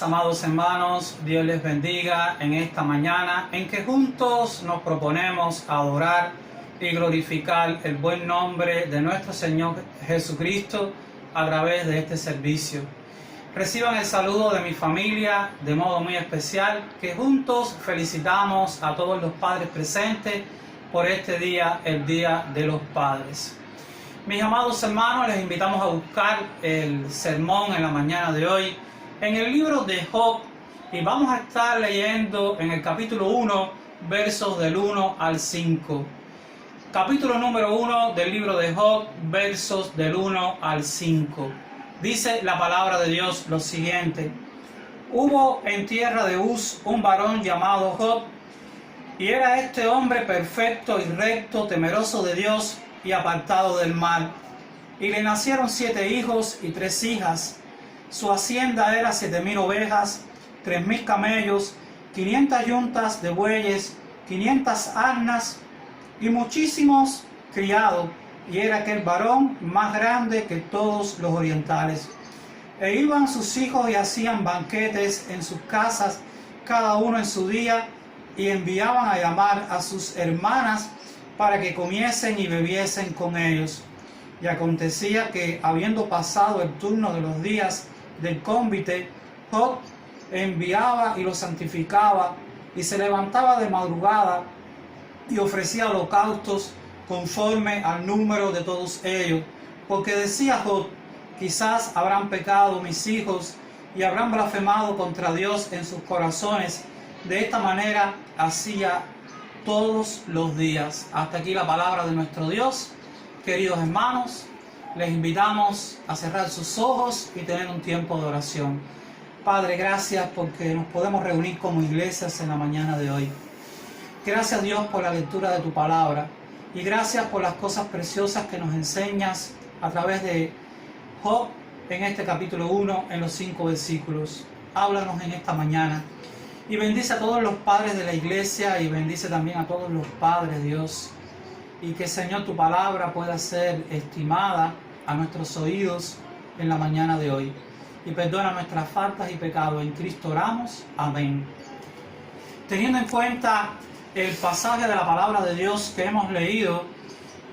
Amados hermanos, Dios les bendiga en esta mañana en que juntos nos proponemos adorar y glorificar el buen nombre de nuestro Señor Jesucristo a través de este servicio. Reciban el saludo de mi familia de modo muy especial, que juntos felicitamos a todos los padres presentes por este día, el Día de los Padres. Mis amados hermanos, les invitamos a buscar el sermón en la mañana de hoy en el libro de Job, y vamos a estar leyendo en el capítulo 1, versos del 1 al 5. Capítulo número 1 del libro de Job, versos del 1 al 5. Dice la palabra de Dios lo siguiente: Hubo en tierra de Uz un varón llamado Job, y era este hombre perfecto y recto, temeroso de Dios y apartado del mal. Y le nacieron 7 hijos y 3 hijas. Su hacienda era 7,000 ovejas, 3,000 camellos, 500 yuntas de bueyes, 500 asnas y muchísimos criados. Y era aquel varón más grande que todos los orientales. E iban sus hijos y hacían banquetes en sus casas, cada uno en su día, y enviaban a llamar a sus hermanas para que comiesen y bebiesen con ellos. Y acontecía que, habiendo pasado el turno de los días del cónvite, Job enviaba y los santificaba, y se levantaba de madrugada y ofrecía holocaustos conforme al número de todos ellos, porque decía Job: quizás habrán pecado mis hijos y habrán blasfemado contra Dios en sus corazones. De esta manera hacía todos los días. Hasta aquí la palabra de nuestro Dios. Queridos hermanos, les invitamos a cerrar sus ojos y tener un tiempo de oración. Padre, gracias porque nos podemos reunir como iglesias en la mañana de hoy. Gracias, Dios, por la lectura de tu palabra, y gracias por las cosas preciosas que nos enseñas a través de Job en este capítulo 1, en los 5 versículos. Háblanos en esta mañana y bendice a todos los padres de la iglesia, y bendice también a todos los padres, Dios, y que, Señor, tu palabra pueda ser estimada a nuestros oídos en la mañana de hoy. Y perdona nuestras faltas y pecados. En Cristo oramos. Amén. Teniendo en cuenta el pasaje de la palabra de Dios que hemos leído,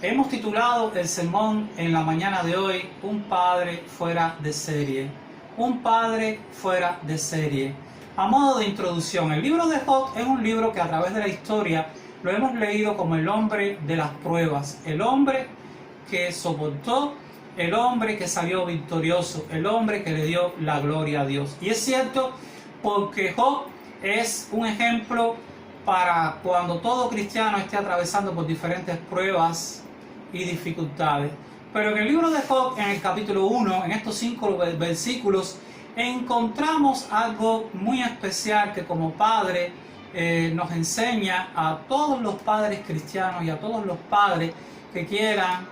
hemos titulado el sermón en la mañana de hoy: Un padre fuera de serie. Un padre fuera de serie. A modo de introducción, el libro de Job es un libro que a través de la historia lo hemos leído como el hombre de las pruebas, el hombre que soportó, el hombre que salió victorioso, el hombre que le dio la gloria a Dios. Y es cierto, porque Job es un ejemplo para cuando todo cristiano esté atravesando por diferentes pruebas y dificultades. Pero en el libro de Job, en el capítulo 1, en estos 5 versículos, encontramos algo muy especial que como padre nos enseña a todos los padres cristianos y a todos los padres que quieran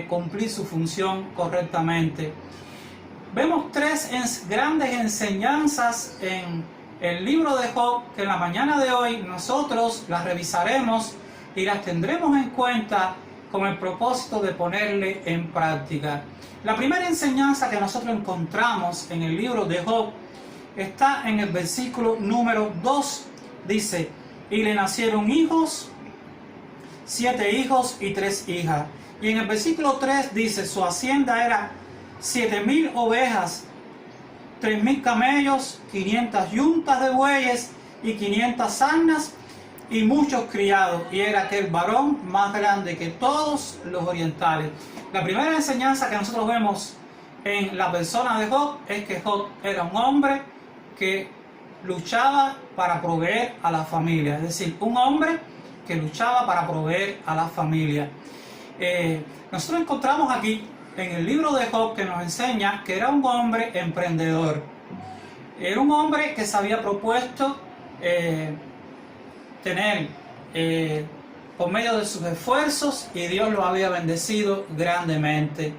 cumplir su función correctamente. Vemos 3 grandes enseñanzas en el libro de Job que en la mañana de hoy nosotros las revisaremos y las tendremos en cuenta con el propósito de ponerle en práctica. La primera enseñanza que nosotros encontramos en el libro de Job está en el versículo número 2. Dice: y le nacieron hijos, 7 hijos y 3 hijas. Y en el versículo 3 dice: su hacienda era 7,000 ovejas, 3,000 camellos, 500 yuntas de bueyes y 500 asnas y muchos criados. Y era aquel varón más grande que todos los orientales. La primera enseñanza que nosotros vemos en la persona de Job es que Job era un hombre que luchaba para proveer a la familia. Es decir, un hombre que luchaba para proveer a la familia. Nosotros encontramos aquí en el libro de Job que nos enseña que era un hombre emprendedor. Era un hombre que se había propuesto tener por medio de sus esfuerzos, y Dios lo había bendecido grandemente.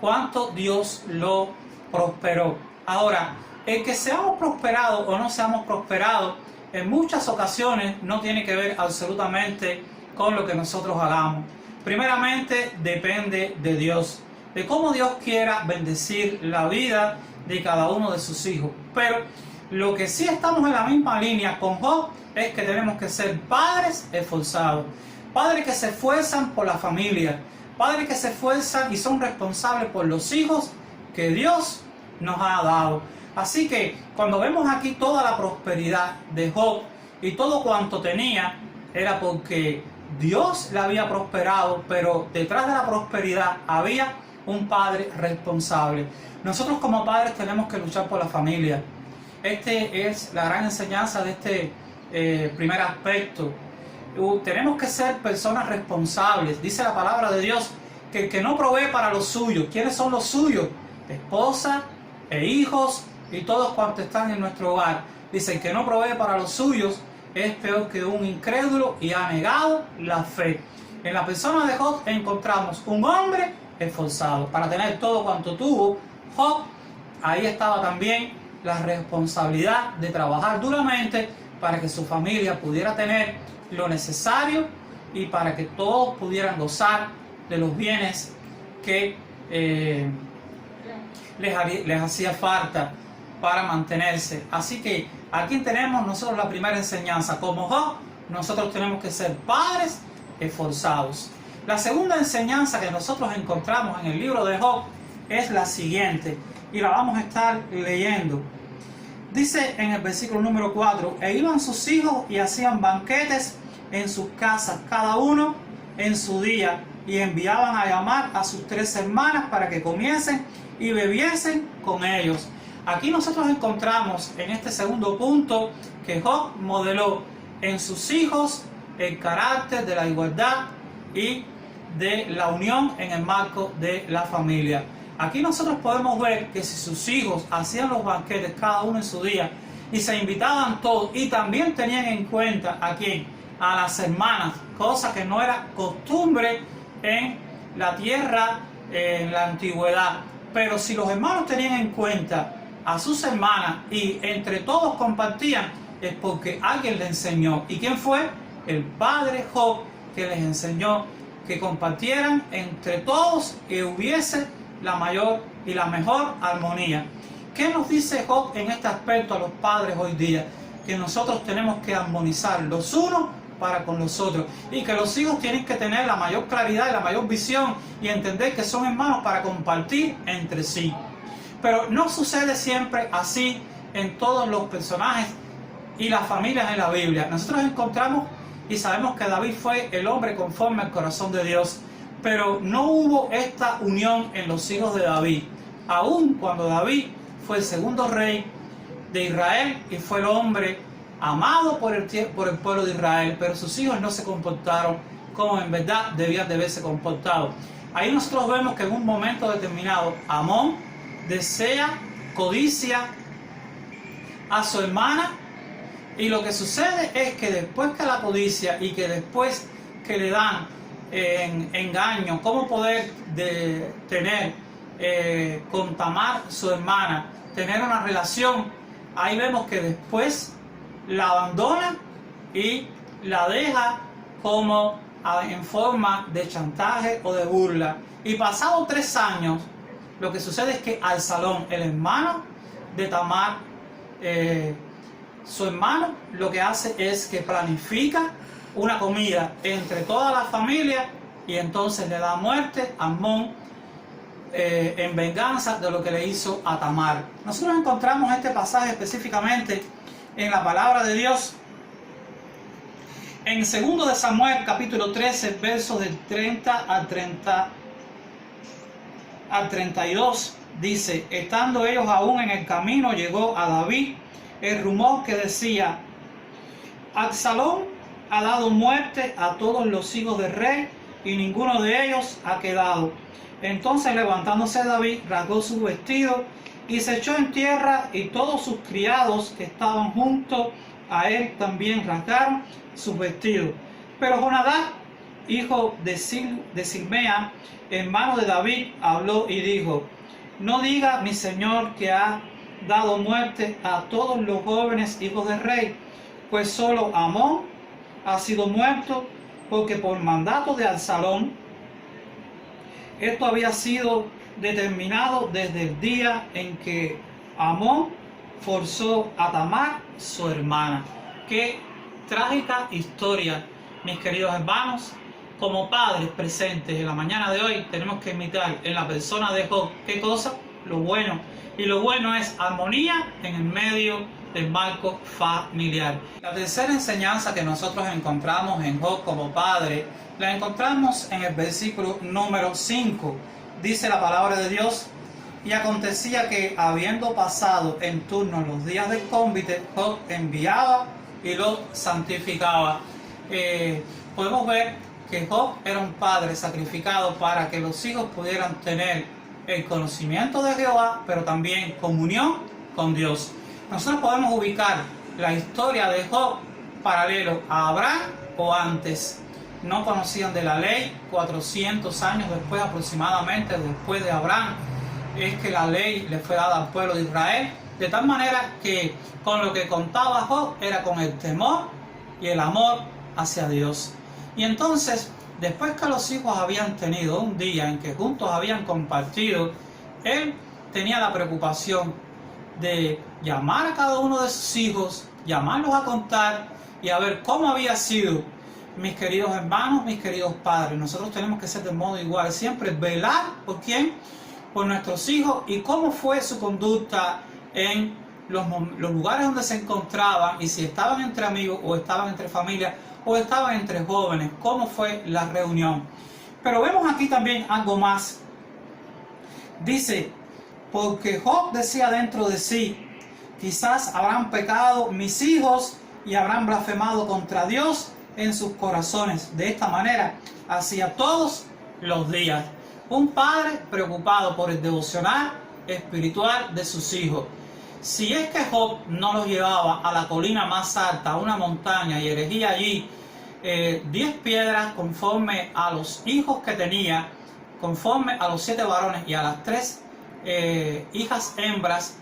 Cuánto Dios lo prosperó. Ahora, el que seamos prosperados o no seamos prosperados en muchas ocasiones no tiene que ver absolutamente con lo que nosotros hagamos. Primeramente depende de Dios, de cómo Dios quiera bendecir la vida de cada uno de sus hijos. Pero Lo que sí estamos en la misma línea con Job es que tenemos que ser padres esforzados, padres que se esfuerzan por la familia, padres que se esfuerzan y son responsables por los hijos que Dios nos ha dado. Así que cuando vemos aquí toda la prosperidad de Job y todo cuanto tenía, era porque Dios le había prosperado, pero detrás de la prosperidad había un padre responsable. Nosotros como padres tenemos que luchar por la familia. Este es la gran enseñanza de este primer aspecto. Tenemos que ser personas responsables. Dice la palabra de Dios que el que no provee para los suyos, ¿quiénes son los suyos? Esposa e hijos y todos cuantos están en nuestro hogar. Dice, el que no provee para los suyos es peor que un incrédulo y ha negado la fe. En la persona de Job encontramos un hombre esforzado para tener todo cuanto tuvo Job. Ahí estaba también la responsabilidad de trabajar duramente para que su familia pudiera tener lo necesario y para que todos pudieran gozar de los bienes que les hacía falta para mantenerse. Así que aquí tenemos nosotros la primera enseñanza. Como Job, nosotros tenemos que ser padres esforzados. La segunda enseñanza que nosotros encontramos en el libro de Job es la siguiente, y la vamos a estar leyendo. Dice en el versículo número 4, e iban sus hijos y hacían banquetes en sus casas, cada uno en su día, y enviaban a llamar a sus 3 hermanas para que comiesen y bebiesen con ellos. Aquí nosotros encontramos en este segundo punto que Job modeló en sus hijos el carácter de la igualdad y de la unión en el marco de la familia. Aquí nosotros podemos ver que si sus hijos hacían los banquetes cada uno en su día y se invitaban todos y también tenían en cuenta a quién, a las hermanas, cosa que no era costumbre en la tierra en la antigüedad, pero si los hermanos tenían en cuenta a sus hermanas y entre todos compartían, es porque alguien les enseñó. ¿Y quién fue? El padre Job, que les enseñó que compartieran entre todos y hubiese la mayor y la mejor armonía. ¿Qué nos dice Job en este aspecto a los padres hoy día? Que nosotros tenemos que armonizar los unos para con los otros y que los hijos tienen que tener la mayor claridad y la mayor visión y entender que son hermanos para compartir entre sí. Pero no sucede siempre así en todos los personajes y las familias en la Biblia. Nosotros encontramos y sabemos que David fue el hombre conforme al corazón de Dios, pero no hubo esta unión en los hijos de David, aun cuando David fue el segundo rey de Israel y fue el hombre amado por el pueblo de Israel, pero sus hijos no se comportaron como en verdad debían de haberse comportado. Ahí nosotros vemos que en un momento determinado Amón desea, codicia a su hermana, y lo que sucede es que después que la codicia y que después que le dan engaño, cómo poder tener con Tamar, su hermana, tener una relación, ahí vemos que después la abandona y la deja como en forma de chantaje o de burla. Y pasados 3 años, lo que sucede es que Absalón, el hermano de Tamar, su hermano, lo que hace es que planifica una comida entre toda la familia y entonces le da muerte a Amón en venganza de lo que le hizo a Tamar. Nosotros encontramos este pasaje específicamente en la palabra de Dios en 2 de Samuel capítulo 13 versos del 30 al 32. Dice, estando ellos aún en el camino, llegó a David el rumor que decía, Absalón ha dado muerte a todos los hijos del rey y ninguno de ellos ha quedado. Entonces levantándose David, rasgó su vestido y se echó en tierra, y todos sus criados que estaban junto a él también rasgaron sus vestidos. Pero Jonadab, hijo de Simea, hermano de David, habló y dijo, no diga mi señor que ha dado muerte a todos los jóvenes hijos del rey, pues solo Amón ha sido muerto, porque por mandato de Absalón esto había sido determinado desde el día en que Amón forzó a Tamar, su hermana. Qué trágica historia, mis queridos hermanos. Como padres presentes en la mañana de hoy, tenemos que imitar en la persona de Job, ¿qué cosa? Lo bueno. Y lo bueno es armonía en el medio del marco familiar. La tercera enseñanza que nosotros encontramos en Job como padre, la encontramos en el versículo número 5. Dice la palabra de Dios: y acontecía que, habiendo pasado en turno los días del cónvite, Job enviaba y lo santificaba. Podemos ver que Job era un padre sacrificado para que los hijos pudieran tener el conocimiento de Jehová, pero también comunión con Dios. Nosotros podemos ubicar la historia de Job paralelo a Abraham o antes. No conocían de la ley, 400 años después aproximadamente, después de Abraham, es que la ley le fue dada al pueblo de Israel, de tal manera que con lo que contaba Job era con el temor y el amor hacia Dios. Y entonces, después que los hijos habían tenido un día en que juntos habían compartido, él tenía la preocupación de llamar a cada uno de sus hijos, llamarlos a contar y a ver cómo había sido. Mis queridos hermanos, mis queridos padres, nosotros tenemos que ser de modo igual, siempre velar por quién, por nuestros hijos, y cómo fue su conducta en los lugares donde se encontraban, y si estaban entre amigos o estaban entre familia o estaban entre jóvenes, cómo fue la reunión. Pero vemos aquí también algo más. Dice: porque Job decía dentro de sí, quizás habrán pecado mis hijos y habrán blasfemado contra Dios en sus corazones. De esta manera hacía todos los días. Un padre preocupado por el devocional espiritual de sus hijos. Si es que Job no los llevaba a la colina más alta, a una montaña, y erigía allí 10 piedras conforme a los hijos que tenía, conforme a los 7 varones y a las 3 hijas hembras,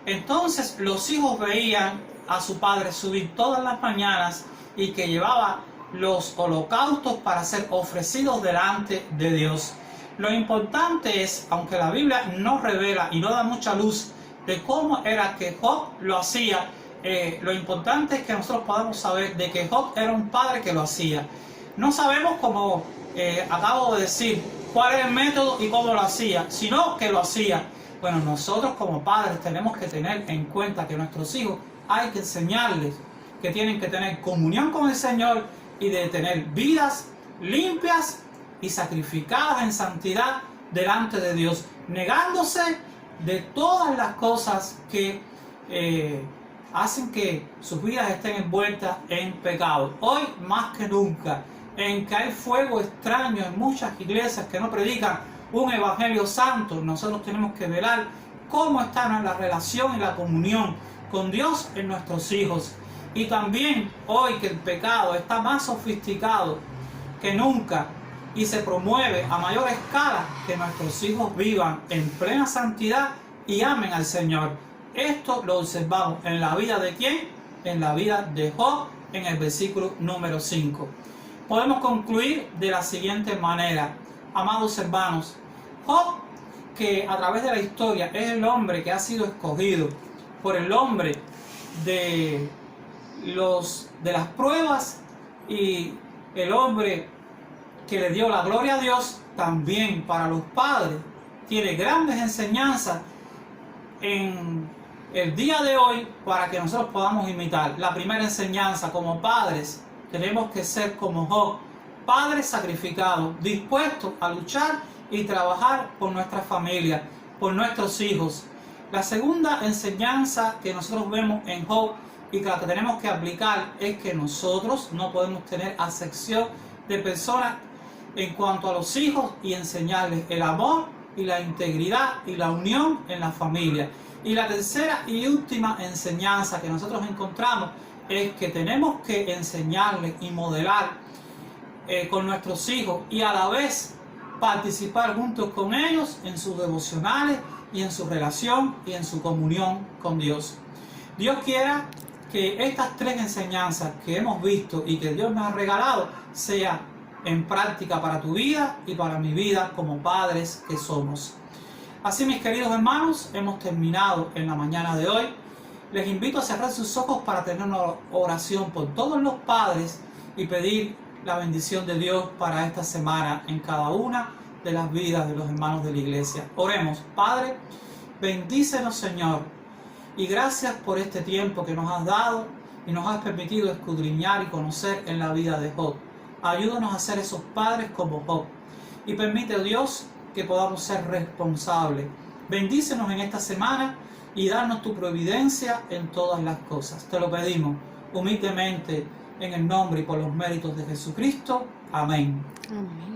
entonces los hijos veían a su padre subir todas las mañanas y que llevaba los holocaustos para ser ofrecidos delante de Dios. Lo importante es, aunque la Biblia no revela y no da mucha luz de cómo era que Job lo hacía, lo importante es que nosotros podamos saber de que Job era un padre que lo hacía. No sabemos, como acabo de decir, cuál era el método y cómo lo hacía, sino que lo hacía. Bueno, nosotros como padres tenemos que tener en cuenta que nuestros hijos hay que enseñarles que tienen que tener comunión con el Señor y de tener vidas limpias y sacrificadas en santidad delante de Dios, negándose de todas las cosas que hacen que sus vidas estén envueltas en pecado. Hoy más que nunca, en que hay fuego extraño en muchas iglesias que no predican un evangelio santo, nosotros tenemos que velar cómo está la relación y la comunión con Dios en nuestros hijos. Y también hoy que el pecado está más sofisticado que nunca y se promueve a mayor escala, que nuestros hijos vivan en plena santidad y amen al Señor. Esto lo observamos en la vida de ¿quién? En la vida de Job, en el versículo número 5. Podemos concluir de la siguiente manera, amados hermanos. Job, que a través de la historia es el hombre que ha sido escogido por el hombre de las pruebas y el hombre que le dio la gloria a Dios, también para los padres tiene grandes enseñanzas en el día de hoy para que nosotros podamos imitar. La primera enseñanza: como padres tenemos que ser como Job, padres sacrificados, dispuestos a luchar y trabajar por nuestra familia, por nuestros hijos. La segunda enseñanza que nosotros vemos en Job y que la que tenemos que aplicar es que nosotros no podemos tener acepción de personas en cuanto a los hijos y enseñarles el amor y la integridad y la unión en la familia. Y la tercera y última enseñanza que nosotros encontramos es que tenemos que enseñarles y modelar con nuestros hijos y a la vez participar juntos con ellos en sus devocionales y en su relación y en su comunión con Dios. Dios quiera que estas 3 enseñanzas que hemos visto y que Dios nos ha regalado sea en práctica para tu vida y para mi vida como padres que somos. Así, mis queridos hermanos, hemos terminado en la mañana de hoy Les invito a cerrar sus ojos para tener una oración por todos los padres y pedir la bendición de Dios para esta semana en cada una de las vidas de los hermanos de la iglesia. Oremos. Padre, bendícenos, Señor, y gracias por este tiempo que nos has dado y nos has permitido escudriñar y conocer en la vida de Job. Ayúdanos a ser esos padres como Job y permite, Dios, que podamos ser responsables. Bendícenos en esta semana y danos tu providencia en todas las cosas. Te lo pedimos humildemente en el nombre y por los méritos de Jesucristo. Amén. Amén.